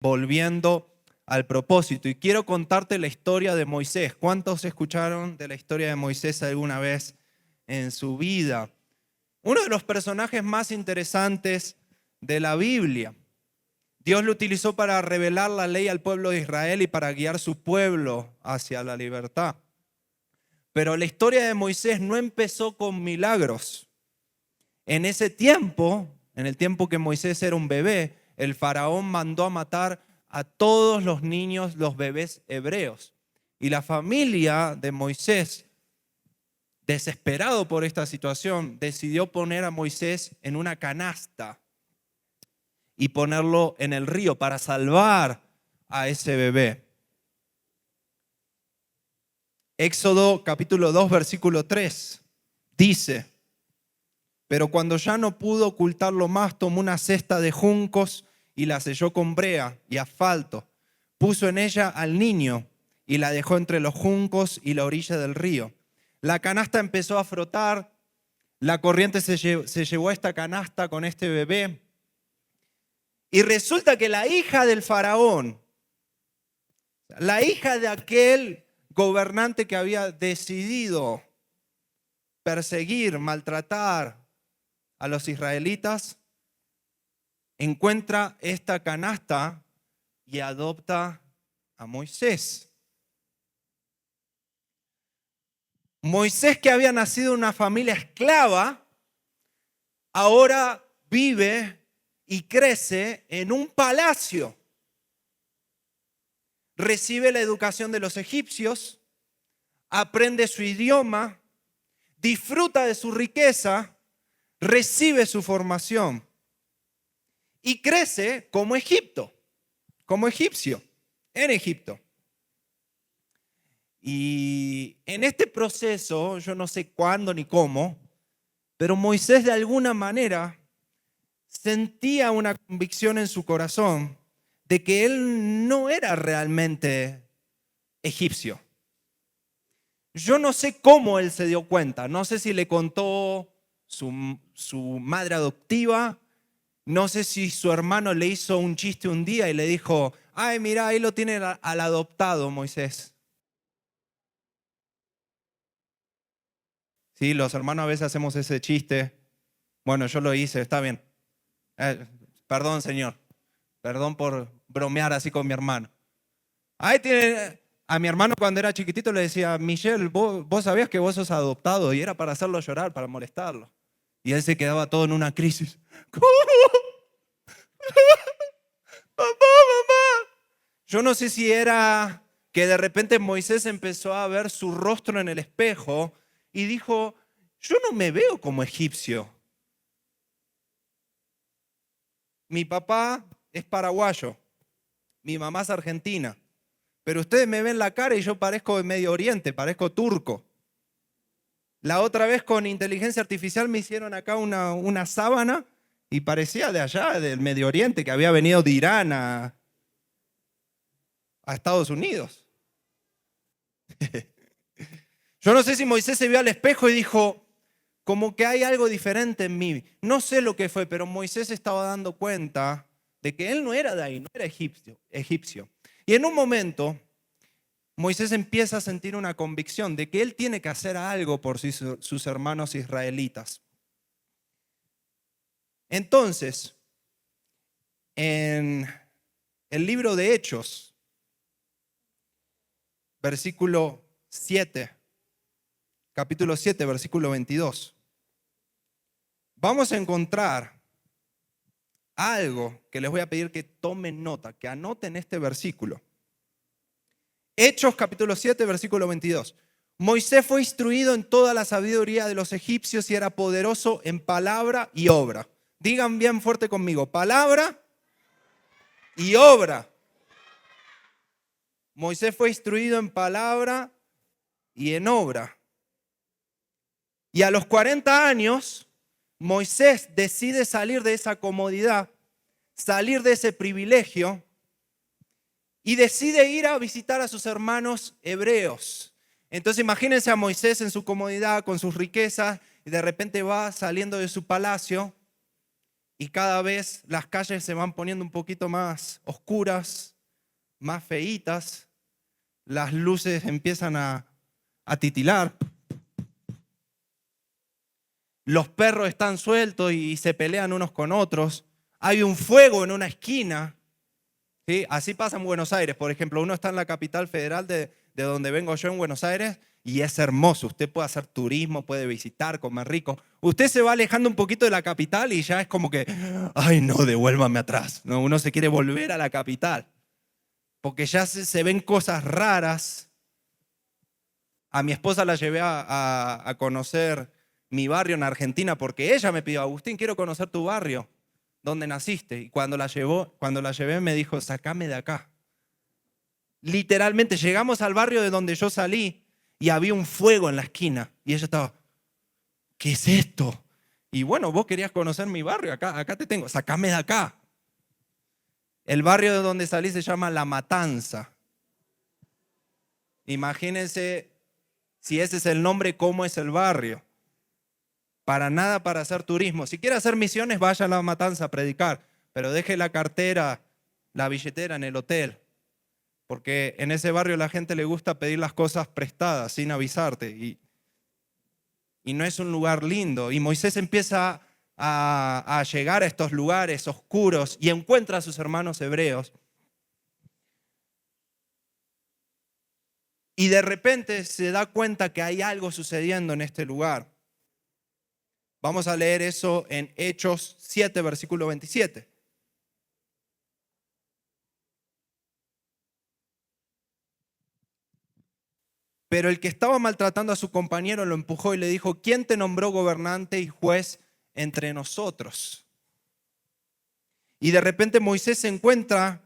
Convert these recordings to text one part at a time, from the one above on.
volviendo al propósito. Y quiero contarte la historia de Moisés. ¿Cuántos escucharon de la historia de Moisés alguna vez en su vida? Uno de los personajes más interesantes de la Biblia. Dios lo utilizó para revelar la ley al pueblo de Israel y para guiar su pueblo hacia la libertad. Pero la historia de Moisés no empezó con milagros. En ese tiempo, en el tiempo que Moisés era un bebé, el faraón mandó a matar a todos los niños, los bebés hebreos. Y la familia de Moisés, desesperado por esta situación, decidió poner a Moisés en una canasta y ponerlo en el río para salvar a ese bebé. Éxodo capítulo 2, versículo 3, dice: pero cuando ya no pudo ocultarlo más, tomó una cesta de juncos y la selló con brea y asfalto. Puso en ella al niño y la dejó entre los juncos y la orilla del río. La canasta empezó a frotar, la corriente se llevó a esta canasta con este bebé. Y resulta que la hija del faraón, la hija de aquel gobernante que había decidido perseguir, maltratar a los israelitas, encuentra esta canasta y adopta a Moisés. Moisés, que había nacido en una familia esclava, ahora vive y crece en un palacio. Recibe la educación de los egipcios, aprende su idioma, disfruta de su riqueza, recibe su formación y crece como egipcio en Egipto. Y en este proceso, yo no sé cuándo ni cómo, pero Moisés de alguna manera sentía una convicción en su corazón de que él no era realmente egipcio. Yo no sé cómo él se dio cuenta, no sé si le contó su madre adoptiva, no sé si su hermano le hizo un chiste un día y le dijo: ay, mira, ahí lo tiene al adoptado Moisés. Sí, los hermanos a veces hacemos ese chiste. Bueno, yo lo hice, está bien. Perdón, señor. Perdón por bromear así con mi hermano. Ahí tiene. A mi hermano cuando era chiquitito le decía: Michelle, vos sabías que vos sos adoptado, y era para hacerlo llorar, para molestarlo. Y él se quedaba todo en una crisis. ¿Cómo? Mamá, mamá. Yo no sé si era que de repente Moisés empezó a ver su rostro en el espejo y dijo: yo no me veo como egipcio. Mi papá es paraguayo, mi mamá es argentina, pero ustedes me ven la cara y yo parezco de Medio Oriente, parezco turco. La otra vez con inteligencia artificial me hicieron acá una sábana y parecía de allá, del Medio Oriente, que había venido de Irán a Estados Unidos. Yo no sé si Moisés se vio al espejo y dijo: como que hay algo diferente en mí. No sé lo que fue, pero Moisés estaba dando cuenta de que él no era de ahí, no era egipcio. Y en un momento, Moisés empieza a sentir una convicción de que él tiene que hacer algo por sus hermanos israelitas. Entonces, en el libro de Hechos, versículo 7, capítulo 7, versículo 22, vamos a encontrar algo que les voy a pedir que tomen nota, que anoten este versículo. Hechos capítulo 7, versículo 22. Moisés fue instruido en toda la sabiduría de los egipcios y era poderoso en palabra y obra. Digan bien fuerte conmigo: palabra y obra. Moisés fue instruido en palabra y en obra. Y a los 40 años, Moisés decide salir de esa comodidad, salir de ese privilegio y decide ir a visitar a sus hermanos hebreos. Entonces imagínense a Moisés en su comodidad, con sus riquezas, y de repente va saliendo de su palacio y cada vez las calles se van poniendo un poquito más oscuras, más feitas, las luces empiezan a titilar, los perros están sueltos y se pelean unos con otros, hay un fuego en una esquina. ¿Sí? Así pasa en Buenos Aires, por ejemplo, uno está en la capital federal de donde vengo yo en Buenos Aires y es hermoso, usted puede hacer turismo, puede visitar, comer rico. Usted se va alejando un poquito de la capital y ya es como que, ay no, devuélvame atrás. No, uno se quiere volver a la capital, porque ya se ven cosas raras. A mi esposa la llevé a conocer mi barrio en Argentina porque ella me pidió, Agustín, quiero conocer tu barrio, donde naciste. Y cuando la llevé me dijo, sacame de acá. Literalmente llegamos al barrio de donde yo salí y había un fuego en la esquina. Y ella estaba, ¿qué es esto? Y bueno, vos querías conocer mi barrio, acá te tengo, sacame de acá. El barrio de donde salí se llama La Matanza. Imagínense si ese es el nombre, cómo es el barrio. Para nada para hacer turismo. Si quiere hacer misiones, vaya a La Matanza a predicar, pero deje la cartera, la billetera en el hotel, porque en ese barrio a la gente le gusta pedir las cosas prestadas sin avisarte y no es un lugar lindo. Y Moisés empieza a llegar a estos lugares oscuros y encuentra a sus hermanos hebreos. Y de repente se da cuenta que hay algo sucediendo en este lugar. Vamos a leer eso en Hechos 7, versículo 27. Pero el que estaba maltratando a su compañero lo empujó y le dijo, ¿quién te nombró gobernante y juez entre nosotros? Y de repente Moisés se encuentra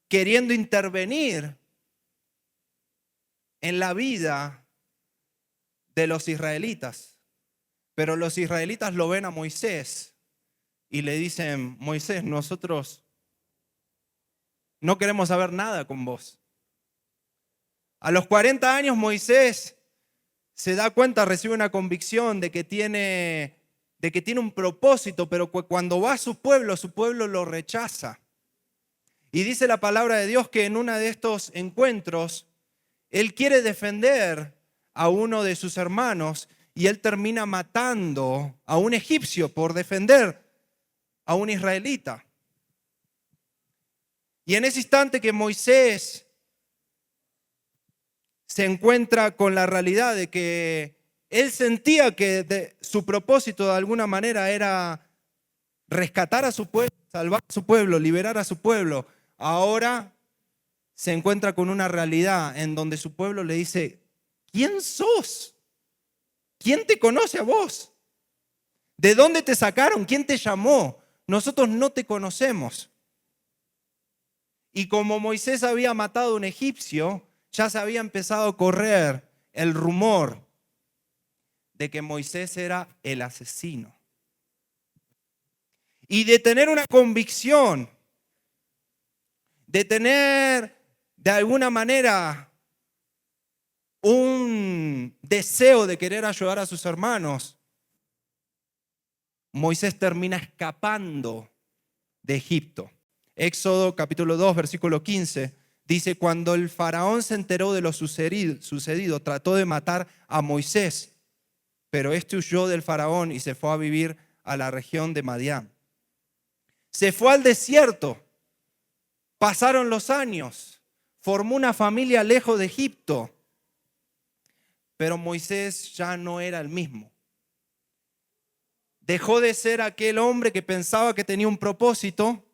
queriendo intervenir en la vida de los israelitas. Pero los israelitas lo ven a Moisés y le dicen, Moisés, nosotros no queremos saber nada con vos. A los 40 años Moisés se da cuenta, recibe una convicción de que tiene un propósito, pero cuando va a su pueblo lo rechaza. Y dice la palabra de Dios que en uno de estos encuentros, él quiere defender a uno de sus hermanos y él termina matando a un egipcio por defender a un israelita. Y en ese instante que Moisés se encuentra con la realidad de que él sentía que su propósito de alguna manera era rescatar a su pueblo, salvar a su pueblo, liberar a su pueblo, ahora se encuentra con una realidad en donde su pueblo le dice, ¿quién sos? ¿Quién te conoce a vos? ¿De dónde te sacaron? ¿Quién te llamó? Nosotros no te conocemos. Y como Moisés había matado a un egipcio, ya se había empezado a correr el rumor de que Moisés era el asesino. Y de tener una convicción, de tener de alguna manera un deseo de querer ayudar a sus hermanos, Moisés termina escapando de Egipto. Éxodo capítulo 2, versículo 15, dice, cuando el faraón se enteró de lo sucedido, trató de matar a Moisés, pero este huyó del faraón y se fue a vivir a la región de Madián. Se fue al desierto, pasaron los años, formó una familia lejos de Egipto, pero Moisés ya no era el mismo. Dejó de ser aquel hombre que pensaba que tenía un propósito,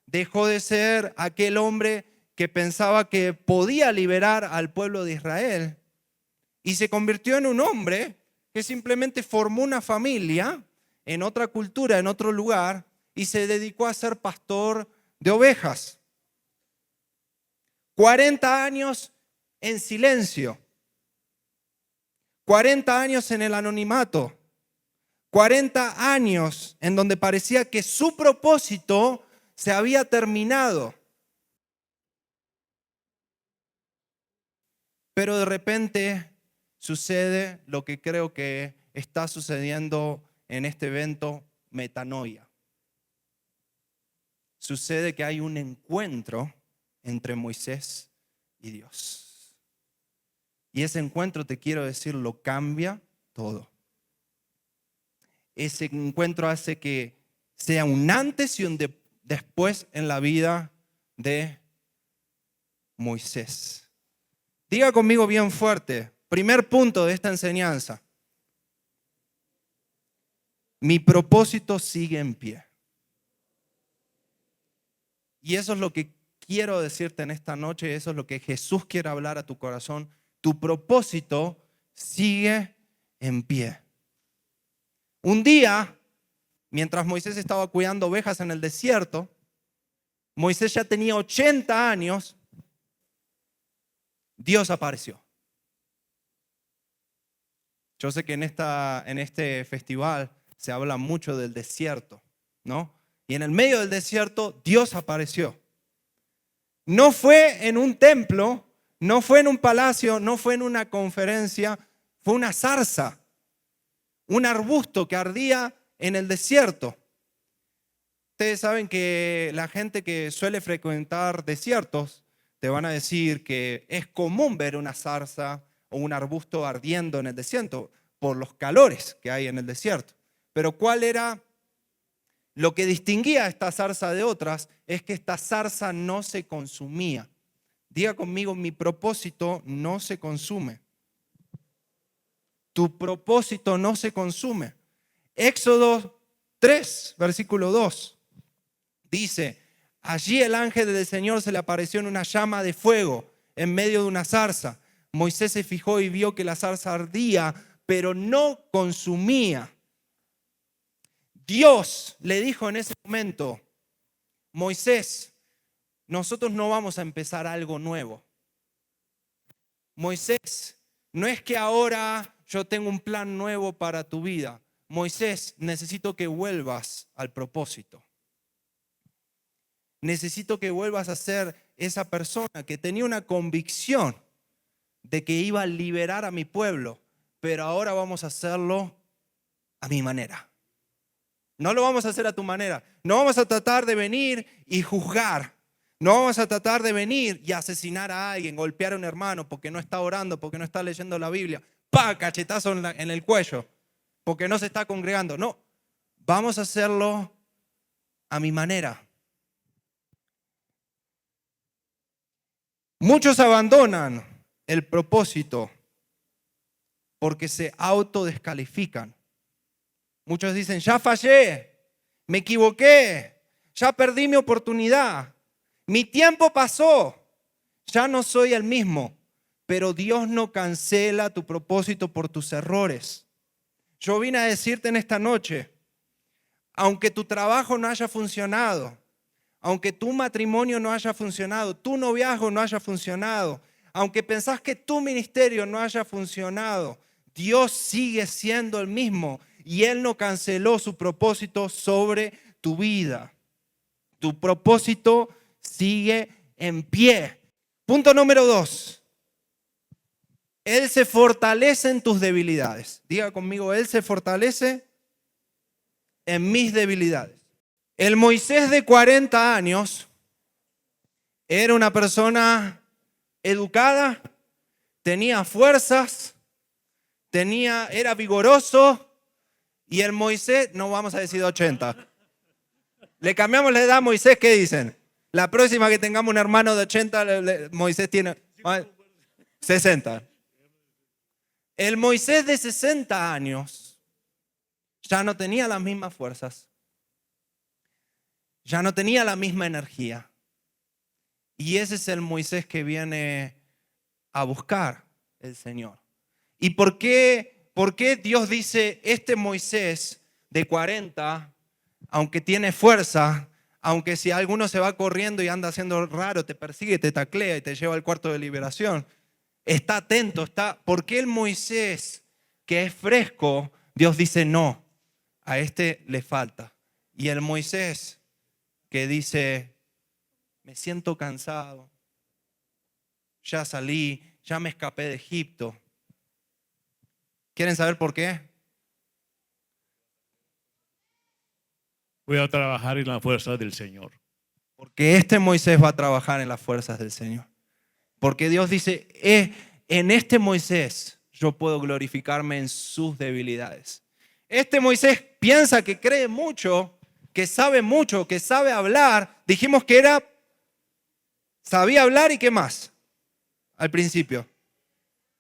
dejó de ser aquel hombre que pensaba que podía liberar al pueblo de Israel y se convirtió en un hombre que simplemente formó una familia en otra cultura, en otro lugar y se dedicó a ser pastor de ovejas. 40 años en silencio, 40 años en el anonimato, 40 años en donde parecía que su propósito se había terminado. Pero de repente sucede lo que creo que está sucediendo en este evento, metanoia. sucede que hay un encuentro entre Moisés y Dios. Y ese encuentro, te quiero decir, lo cambia todo. Ese encuentro hace que sea un antes y un después en la vida de Moisés. Diga conmigo bien fuerte, primer punto de esta enseñanza: mi propósito sigue en pie. Y eso es lo que quiero decirte en esta noche, eso es lo que Jesús quiere hablar a tu corazón. Tu propósito sigue en pie. Un día, mientras Moisés estaba cuidando ovejas en el desierto, Moisés ya tenía 80 años, Dios apareció. Yo sé que en este festival se habla mucho del desierto, ¿no? Y en el medio del desierto, Dios apareció. No fue en un templo, no fue en un palacio, no fue en una conferencia, fue una zarza, un arbusto que ardía en el desierto. Ustedes saben que la gente que suele frecuentar desiertos te van a decir que es común ver una zarza o un arbusto ardiendo en el desierto por los calores que hay en el desierto. Pero ¿cuál era lo que distinguía a esta zarza de otras? Es que esta zarza no se consumía. Diga conmigo, mi propósito no se consume. Tu propósito no se consume. Éxodo 3, versículo 2. Dice, allí el ángel del Señor se le apareció en una llama de fuego en medio de una zarza. Moisés se fijó y vio que la zarza ardía, pero no consumía. Dios le dijo en ese momento, Moisés, nosotros no vamos a empezar algo nuevo. Moisés, no es que ahora yo tengo un plan nuevo para tu vida. Moisés, necesito que vuelvas al propósito. Necesito que vuelvas a ser esa persona que tenía una convicción de que iba a liberar a mi pueblo, pero ahora vamos a hacerlo a mi manera. No lo vamos a hacer a tu manera. No vamos a tratar de venir y juzgar. No vamos a tratar de venir y asesinar a alguien, golpear a un hermano porque no está orando, porque no está leyendo la Biblia. ¡Pah! Cachetazo en el cuello, porque no se está congregando. No, vamos a hacerlo a mi manera. Muchos abandonan el propósito porque se autodescalifican. Muchos dicen, ya fallé, me equivoqué, ya perdí mi oportunidad, mi tiempo pasó, ya no soy el mismo. Pero Dios no cancela tu propósito por tus errores. Yo vine a decirte en esta noche, aunque tu trabajo no haya funcionado, aunque tu matrimonio no haya funcionado, tu noviazgo no haya funcionado, aunque pensás que tu ministerio no haya funcionado, Dios sigue siendo el mismo y Él no canceló su propósito sobre tu vida. Tu propósito sigue en pie. Punto número 2. Él se fortalece en tus debilidades. Diga conmigo, Él se fortalece en mis debilidades. El Moisés de 40 años era una persona educada, tenía fuerzas, era vigoroso, y el Moisés, no vamos a decir 80. Le cambiamos la edad a Moisés, ¿qué dicen? La próxima que tengamos un hermano de 80, Moisés tiene 60. El Moisés de 60 años ya no tenía las mismas fuerzas, ya no tenía la misma energía. Y ese es el Moisés que viene a buscar el Señor. ¿Y por qué Dios dice, este Moisés de 40, aunque tiene fuerza, aunque si alguno se va corriendo y anda haciendo raro, te persigue, te taclea y te lleva al cuarto de liberación, está atento, ¿por qué el Moisés que es fresco, Dios dice no, a este le falta? Y el Moisés que dice, me siento cansado, ya salí, ya me escapé de Egipto. ¿Quieren saber por qué? Voy a trabajar en la fuerza del Señor. Porque este Moisés va a trabajar en las fuerzas del Señor. Porque Dios dice, en este Moisés yo puedo glorificarme en sus debilidades. Este Moisés piensa que cree mucho, que sabe hablar. Dijimos que sabía hablar y qué más al principio.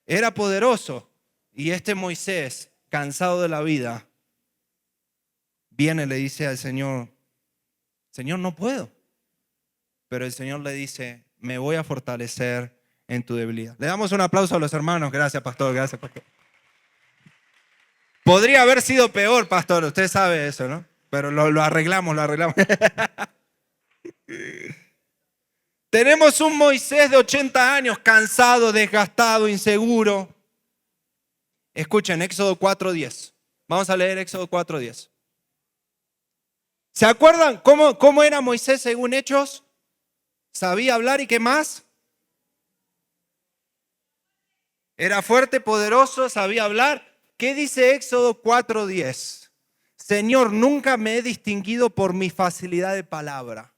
Era poderoso. Y este Moisés, cansado de la vida, viene y le dice al Señor, Señor, no puedo. Pero el Señor le dice, me voy a fortalecer en tu debilidad. Le damos un aplauso a los hermanos. Gracias, pastor. Gracias, pastor. Podría haber sido peor, pastor. Usted sabe eso, ¿no? Pero lo arreglamos. Tenemos un Moisés de 80 años, cansado, desgastado, inseguro. Escuchen, Éxodo 4:10. Vamos a leer Éxodo 4:10. ¿Se acuerdan cómo era Moisés según Hechos? Sabía hablar y qué más. Era fuerte, poderoso, sabía hablar. ¿Qué dice Éxodo 4:10? Señor, nunca me he distinguido por mi facilidad de palabra.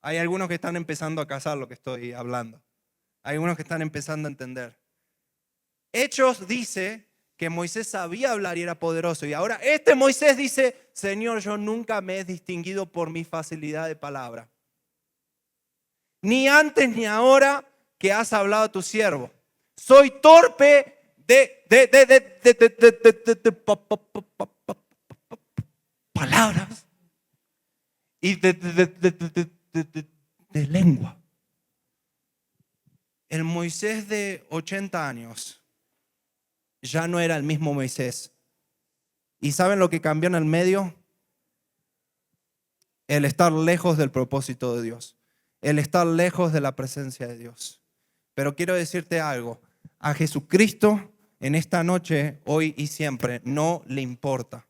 Hay algunos que están empezando a cazar lo que estoy hablando. Hay algunos que están empezando a entender. Hechos dice que Moisés sabía hablar y era poderoso. Y ahora este Moisés dice, Señor, yo nunca me he distinguido por mi facilidad de palabra. Ni antes ni ahora que has hablado a tu siervo. Soy torpe de palabras y de lengua. El Moisés de 80 años ya no era el mismo Moisés. ¿Y saben lo que cambió en el medio? El estar lejos del propósito de Dios. El estar lejos de la presencia de Dios. Pero quiero decirte algo. A Jesucristo en esta noche, hoy y siempre, no le importa.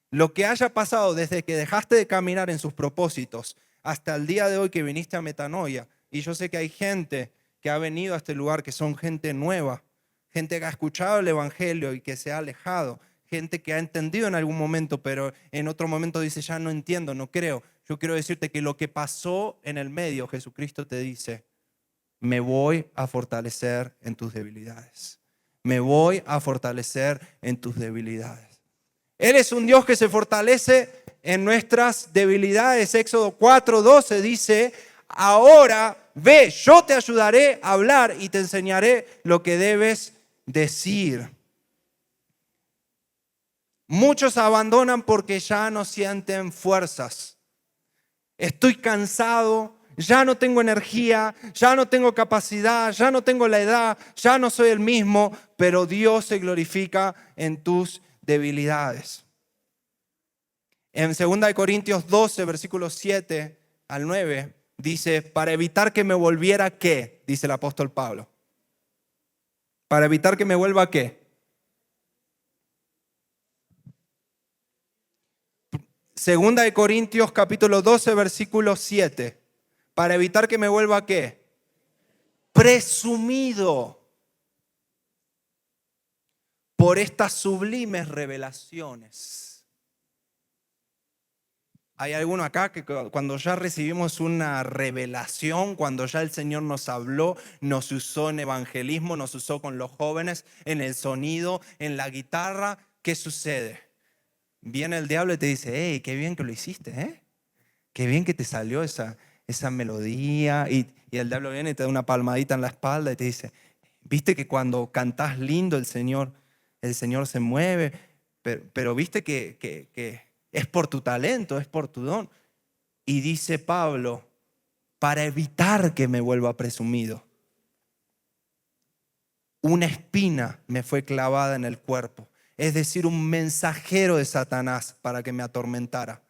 Lo que haya pasado desde que dejaste de caminar en sus propósitos hasta el día de hoy que viniste a Metanoia. Y yo sé que hay gente que ha venido a este lugar que son gente nueva. Gente que ha escuchado el Evangelio y que se ha alejado. Gente que ha entendido en algún momento, pero en otro momento dice, ya no entiendo, no creo. Yo quiero decirte que lo que pasó en el medio, Jesucristo te dice, me voy a fortalecer en tus debilidades. Me voy a fortalecer en tus debilidades. Él es un Dios que se fortalece en nuestras debilidades. Éxodo 4:12 dice, ahora ve, yo te ayudaré a hablar y te enseñaré lo que debes decir. Muchos abandonan porque ya no sienten fuerzas. Estoy cansado, ya no tengo energía, ya no tengo capacidad, ya no tengo la edad, ya no soy el mismo, pero Dios se glorifica en tus debilidades. En 2 Corintios 12, versículos 7 al 9, dice, para evitar que me volviera, ¿qué? Dice el apóstol Pablo. Para evitar que me vuelva, ¿qué? Segunda de Corintios capítulo 12, versículo 7. Para evitar que me vuelva, ¿qué? Presumido por estas sublimes revelaciones. Hay alguno acá que cuando ya recibimos una revelación, cuando ya el Señor nos habló, nos usó en evangelismo, nos usó con los jóvenes, en el sonido, en la guitarra, ¿qué sucede? Viene el diablo y te dice, hey, qué bien que lo hiciste, ¿eh? Qué bien que te salió esa melodía. Y el diablo viene y te da una palmadita en la espalda y te dice, viste que cuando cantás lindo el Señor se mueve, pero viste que es por tu talento, es por tu don. Y dice Pablo, para evitar que me vuelva presumido, una espina me fue clavada en el cuerpo. Es decir, un mensajero de Satanás para que me atormentara.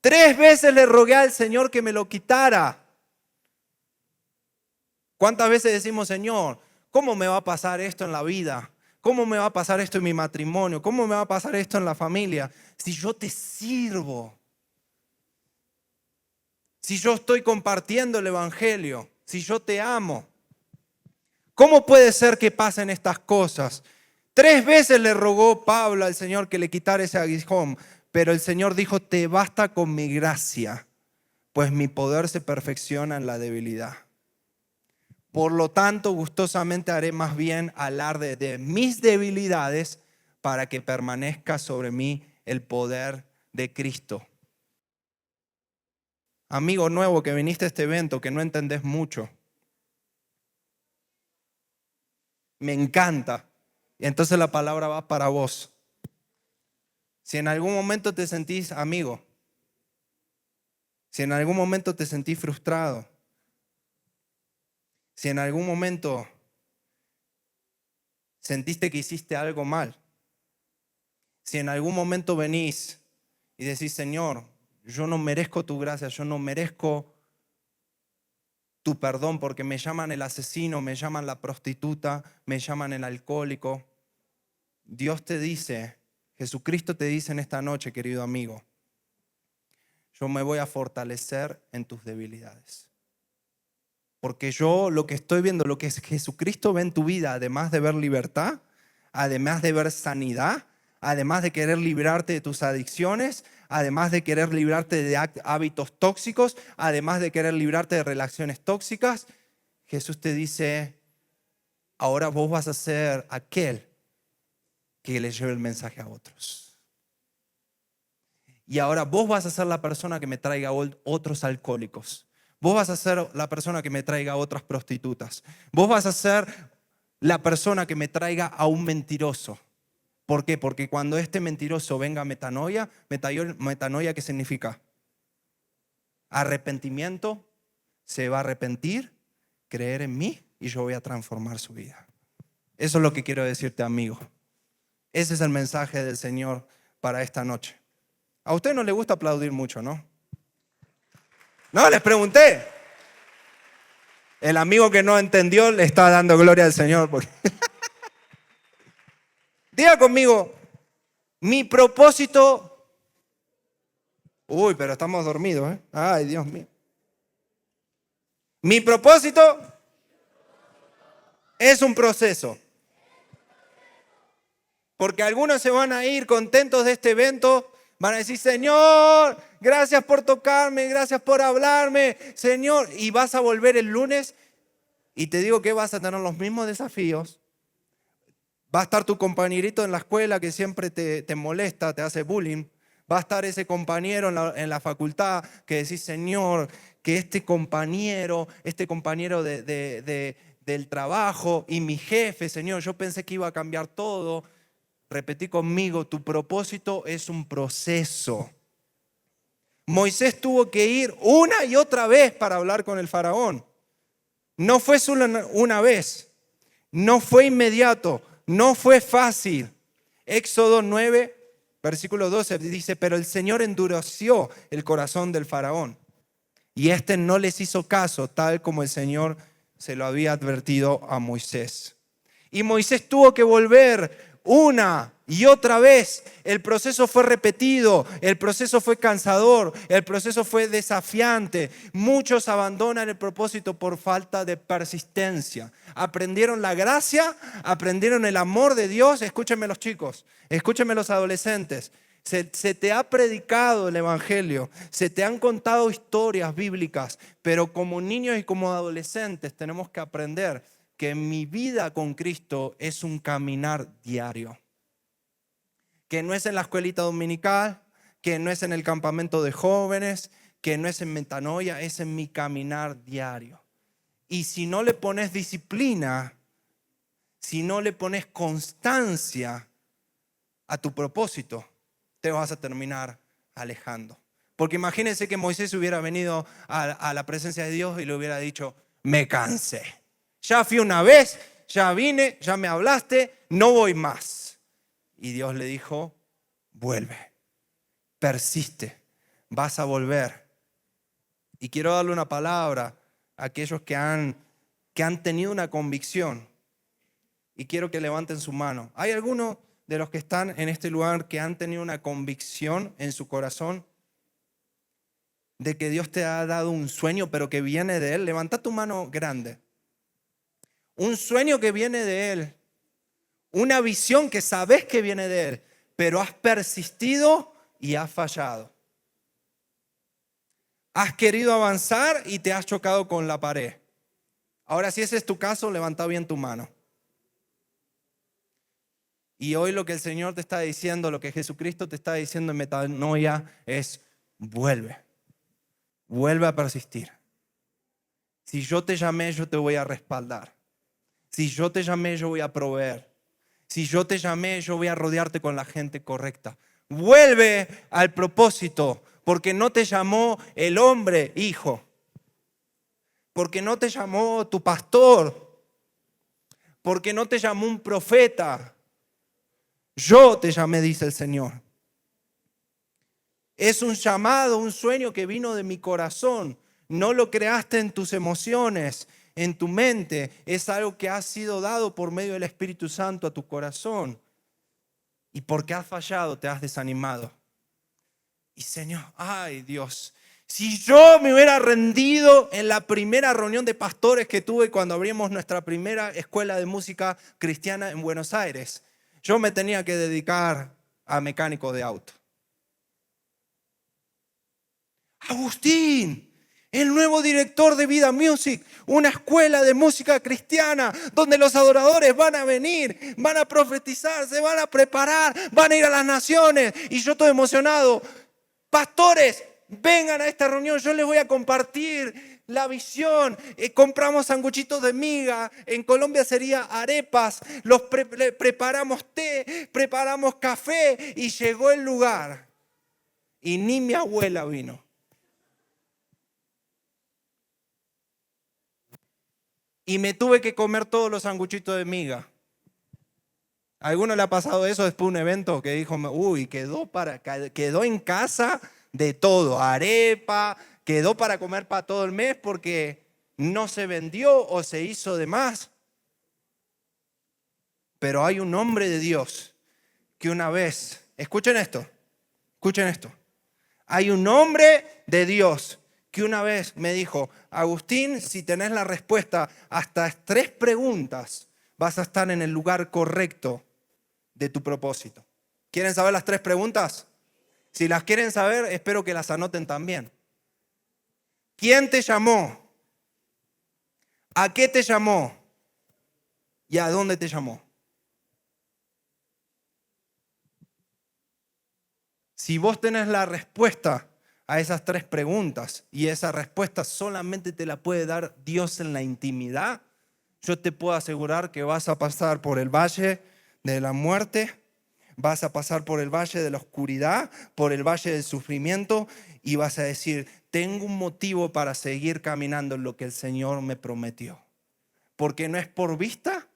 3 veces le rogué al Señor que me lo quitara. ¿Cuántas veces decimos, Señor, cómo me va a pasar esto en la vida? ¿Cómo me va a pasar esto en mi matrimonio? ¿Cómo me va a pasar esto en la familia? Si yo te sirvo, si yo estoy compartiendo el Evangelio, si yo te amo, ¿cómo puede ser que pasen estas cosas? 3 veces le rogó Pablo al Señor que le quitara ese aguijón. Pero el Señor dijo, te basta con mi gracia, pues mi poder se perfecciona en la debilidad. Por lo tanto, gustosamente haré más bien alarde de mis debilidades para que permanezca sobre mí el poder de Cristo. Amigo nuevo que viniste a este evento, que no entendés mucho, me encanta. Y entonces la palabra va para vos. Si en algún momento te sentís amigo, si en algún momento te sentís frustrado, si en algún momento sentiste que hiciste algo mal, si en algún momento venís y decís, Señor, yo no merezco tu gracia, yo no merezco tu perdón porque me llaman el asesino, me llaman la prostituta, me llaman el alcohólico. Dios te dice, Jesucristo te dice en esta noche, querido amigo, yo me voy a fortalecer en tus debilidades. Porque yo lo que estoy viendo, lo que Jesucristo ve en tu vida, además de ver libertad, además de ver sanidad, además de querer librarte de tus adicciones, además de querer librarte de hábitos tóxicos, además de querer librarte de relaciones tóxicas, Jesús te dice, ahora vos vas a ser aquel que le lleve el mensaje a otros. Y ahora vos vas a ser la persona que me traiga otros alcohólicos. Vos vas a ser la persona que me traiga otras prostitutas. Vos vas a ser la persona que me traiga a un mentiroso. ¿Por qué? Porque cuando este mentiroso venga a metanoia, ¿qué significa? Arrepentimiento, se va a arrepentir, creer en mí y yo voy a transformar su vida. Eso es lo que quiero decirte, amigo. Ese es el mensaje del Señor para esta noche. A usted no le gusta aplaudir mucho, ¿no? No, les pregunté. El amigo que no entendió le está dando gloria al Señor. Diga conmigo, mi propósito... Uy, pero estamos dormidos, ¿eh? Ay, Dios mío. Mi propósito es un proceso. Porque algunos se van a ir contentos de este evento. Van a decir, Señor, gracias por tocarme, gracias por hablarme, Señor. Y vas a volver el lunes y te digo que vas a tener los mismos desafíos. Va a estar tu compañerito en la escuela que siempre te molesta, te hace bullying. Va a estar ese compañero en la facultad que decís, Señor, que este compañero del trabajo y mi jefe, Señor, yo pensé que iba a cambiar todo. Repetí conmigo, tu propósito es un proceso. Moisés tuvo que ir una y otra vez para hablar con el faraón. No fue solo una vez, no fue inmediato, no fue fácil. Éxodo 9, versículo 12 dice, pero el Señor endureció el corazón del faraón y éste no les hizo caso, tal como el Señor se lo había advertido a Moisés. Y Moisés tuvo que volver una y otra vez. El proceso fue repetido, el proceso fue cansador, el proceso fue desafiante. Muchos abandonan el propósito por falta de persistencia. Aprendieron la gracia, aprendieron el amor de Dios. Escúchenme los chicos, escúchenme los adolescentes. Se te ha predicado el evangelio, se te han contado historias bíblicas, pero como niños y como adolescentes tenemos que aprender que mi vida con Cristo es un caminar diario. Que no es en la escuelita dominical, que no es en el campamento de jóvenes, que no es en metanoia, es en mi caminar diario. Y si no le pones disciplina, si no le pones constancia a tu propósito, te vas a terminar alejando. Porque imagínense que Moisés hubiera venido a la presencia de Dios y le hubiera dicho, me cansé. Ya fui una vez, ya vine, ya me hablaste, no voy más. Y Dios le dijo, vuelve, persiste, vas a volver. Y quiero darle una palabra a aquellos que han tenido una convicción. Y quiero que levanten su mano. ¿Hay alguno de los que están en este lugar que han tenido una convicción en su corazón de que Dios te ha dado un sueño, pero que viene de Él? Levanta tu mano grande. Un sueño que viene de Él. Una visión que sabes que viene de Él, pero has persistido y has fallado. Has querido avanzar y te has chocado con la pared. Ahora, si ese es tu caso, levanta bien tu mano. Y hoy lo que el Señor te está diciendo, lo que Jesucristo te está diciendo en metanoia es: vuelve a persistir. Si yo te llamé, yo te voy a respaldar. Si yo te llamé, yo voy a proveer. Si yo te llamé, yo voy a rodearte con la gente correcta. Vuelve al propósito, porque no te llamó el hombre, hijo. Porque no te llamó tu pastor. Porque no te llamó un profeta. Yo te llamé, dice el Señor. Es un llamado, un sueño que vino de mi corazón. No lo creaste en tus emociones, en tu mente. Es algo que ha sido dado por medio del Espíritu Santo a tu corazón. Y porque has fallado, te has desanimado. Y Señor, ay Dios, si yo me hubiera rendido en la primera reunión de pastores que tuve cuando abrimos nuestra primera escuela de música cristiana en Buenos Aires, yo me tenía que dedicar a mecánico de auto. Agustín, el nuevo director de Vida Music, una escuela de música cristiana donde los adoradores van a venir, van a profetizar, se van a preparar, van a ir a las naciones. Y yo estoy emocionado. Pastores, vengan a esta reunión, yo les voy a compartir la visión. Compramos sanguchitos de miga, en Colombia sería arepas, preparamos té, preparamos café y llegó el lugar. Y ni mi abuela vino. Y me tuve que comer todos los sanguchitos de miga. ¿A alguno le ha pasado eso después de un evento que dijo, uy, quedó en casa de todo, arepa, quedó para comer para todo el mes porque no se vendió o se hizo de más? Pero hay un hombre de Dios que una vez, escuchen esto, hay un hombre de Dios que una vez me dijo: Agustín, si tenés la respuesta a estas 3 preguntas, vas a estar en el lugar correcto de tu propósito. ¿Quieren saber las 3 preguntas? Si las quieren saber, espero que las anoten también. ¿Quién te llamó? ¿A qué te llamó? ¿Y a dónde te llamó? Si vos tenés la respuesta a esas 3 preguntas y esa respuesta solamente te la puede dar Dios en la intimidad, yo te puedo asegurar que vas a pasar por el valle de la muerte, vas a pasar por el valle de la oscuridad, por el valle del sufrimiento y vas a decir: tengo un motivo para seguir caminando en lo que el Señor me prometió. Porque no es por vista,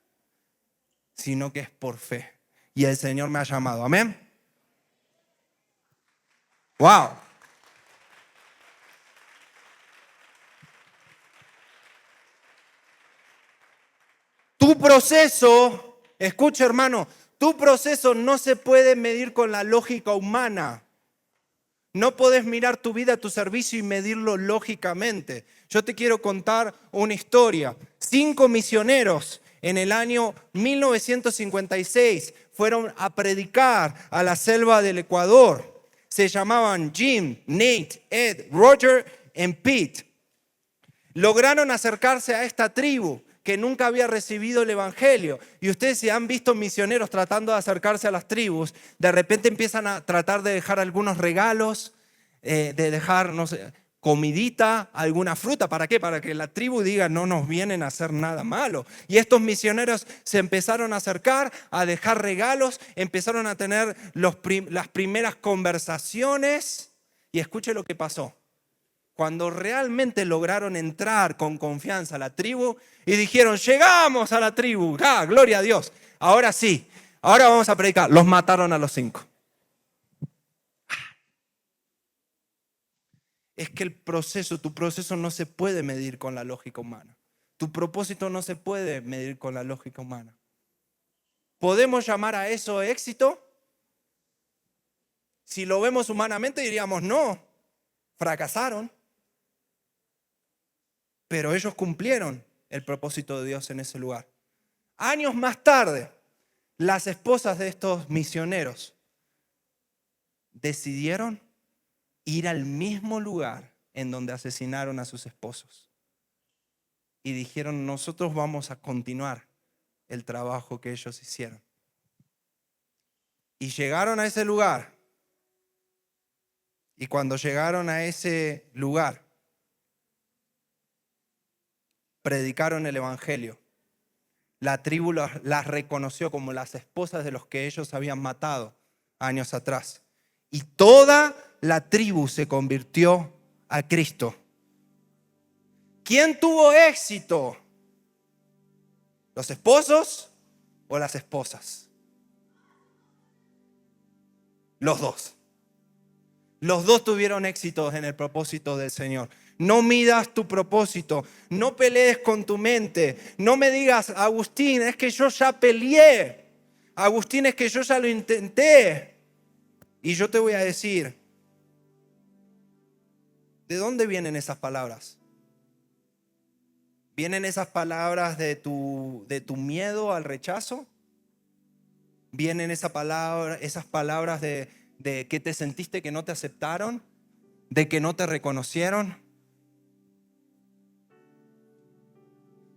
sino que es por fe. Y el Señor me ha llamado. Amén. ¡Wow! Tu proceso, escucha hermano, tu proceso no se puede medir con la lógica humana. No podés mirar tu vida, tu servicio y medirlo lógicamente. Yo te quiero contar una historia. 5 misioneros en el año 1956 fueron a predicar a la selva del Ecuador. Se llamaban Jim, Nate, Ed, Roger y Pete. Lograron acercarse a esta tribu que nunca había recibido el evangelio. Y ustedes, si han visto misioneros tratando de acercarse a las tribus, de repente empiezan a tratar de dejar algunos regalos, de dejar, no sé, comidita, alguna fruta. ¿Para qué? Para que la tribu diga: no nos vienen a hacer nada malo. Y estos misioneros se empezaron a acercar, a dejar regalos, empezaron a tener las primeras conversaciones. Y escuche lo que pasó. Cuando realmente lograron entrar con confianza a la tribu y dijeron: llegamos a la tribu, gloria a Dios, ahora sí, ahora vamos a predicar. Los mataron a los 5. Es que tu proceso no se puede medir con la lógica humana. Tu propósito no se puede medir con la lógica humana. ¿Podemos llamar a eso éxito? Si lo vemos humanamente diríamos: no, fracasaron. Pero ellos cumplieron el propósito de Dios en ese lugar. Años más tarde, las esposas de estos misioneros decidieron ir al mismo lugar en donde asesinaron a sus esposos. Y dijeron, nosotros vamos a continuar el trabajo que ellos hicieron. Y llegaron a ese lugar. Y cuando llegaron a ese lugar, predicaron el evangelio. La tribu las reconoció como las esposas de los que ellos habían matado años atrás. Y toda la tribu se convirtió a Cristo. ¿Quién tuvo éxito? ¿Los esposos o las esposas? Los dos. Los dos tuvieron éxito en el propósito del Señor. No midas tu propósito, no pelees con tu mente, no me digas, Agustín, es que yo ya peleé, Agustín, es que yo ya lo intenté. Y yo te voy a decir, ¿de dónde vienen esas palabras? ¿Vienen esas palabras de tu miedo al rechazo? ¿Vienen esas palabras de que te sentiste que no te aceptaron? ¿De que no te reconocieron?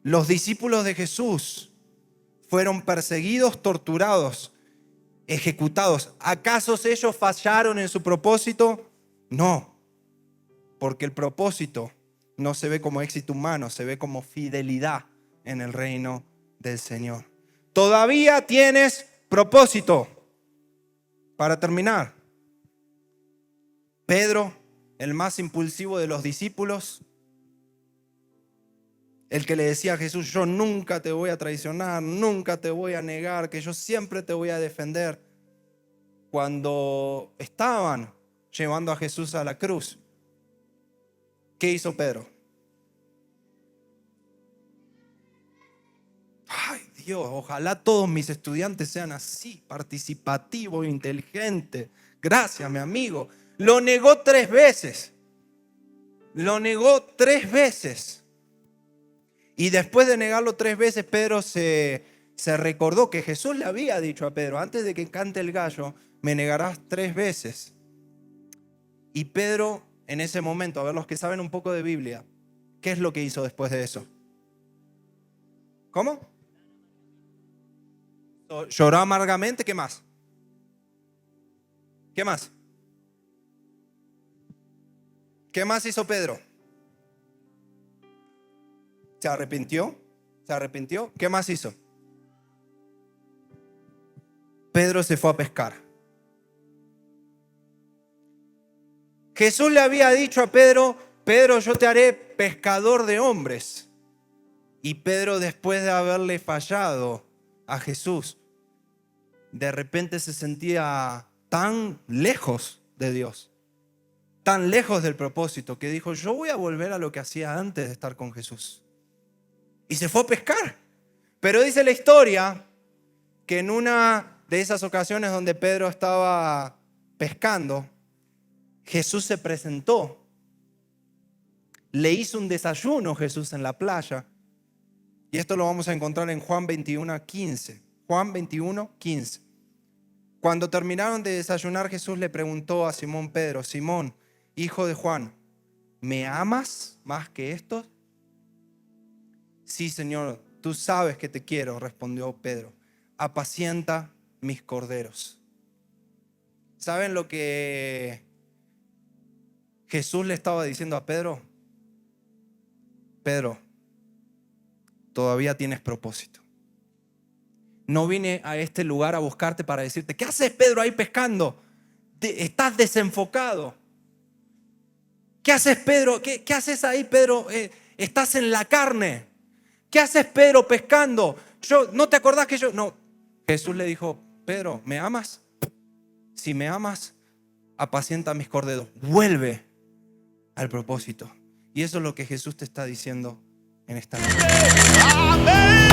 Los discípulos de Jesús fueron perseguidos, torturados, ejecutados. ¿Acaso ellos fallaron en su propósito? No, porque el propósito no se ve como éxito humano, se ve como fidelidad en el reino del Señor. Todavía tienes propósito. Para terminar, Pedro, el más impulsivo de los discípulos, el que le decía a Jesús, yo nunca te voy a traicionar, nunca te voy a negar, que yo siempre te voy a defender. Cuando estaban llevando a Jesús a la cruz, ¿qué hizo Pedro? Ay, Dios, ojalá todos mis estudiantes sean así, participativos, inteligentes. Gracias, mi amigo. Lo negó 3 veces. Lo negó 3 veces. Y después de negarlo 3 veces, Pedro se recordó que Jesús le había dicho a Pedro, antes de que cante el gallo, me negarás 3 veces. Y Pedro, en ese momento, a ver los que saben un poco de Biblia, ¿qué es lo que hizo después de eso? ¿Cómo? Lloró amargamente, ¿qué más? ¿Qué más? ¿Qué más hizo Pedro? ¿Se arrepintió? ¿Se arrepintió? ¿Qué más hizo? Pedro se fue a pescar. Jesús le había dicho a Pedro, Pedro, yo te haré pescador de hombres. Y Pedro, después de haberle fallado a Jesús, de repente se sentía tan lejos de Dios, tan lejos del propósito, que dijo, yo voy a volver a lo que hacía antes de estar con Jesús. Y se fue a pescar. Pero dice la historia que en una de esas ocasiones donde Pedro estaba pescando, Jesús se presentó. Le hizo un desayuno Jesús en la playa. Y esto lo vamos a encontrar en Juan 21:15. Juan 21:15. Cuando terminaron de desayunar, Jesús le preguntó a Simón Pedro, Simón, hijo de Juan, ¿me amas más que estos? Sí, Señor, tú sabes que te quiero, respondió Pedro. Apacienta mis corderos. ¿Saben lo que Jesús le estaba diciendo a Pedro? Pedro, todavía tienes propósito. No vine a este lugar a buscarte para decirte, ¿qué haces, Pedro, ahí pescando? Estás desenfocado. ¿Qué haces, Pedro? ¿Qué haces ahí, Pedro? Estás en la carne. ¿Qué haces, Pedro, pescando? ¿No te acordás que yo? No. Jesús le dijo, Pedro, ¿me amas? Si me amas, apacienta mis corderos. Vuelve al propósito. Y eso es lo que Jesús te está diciendo en esta noche. Amén.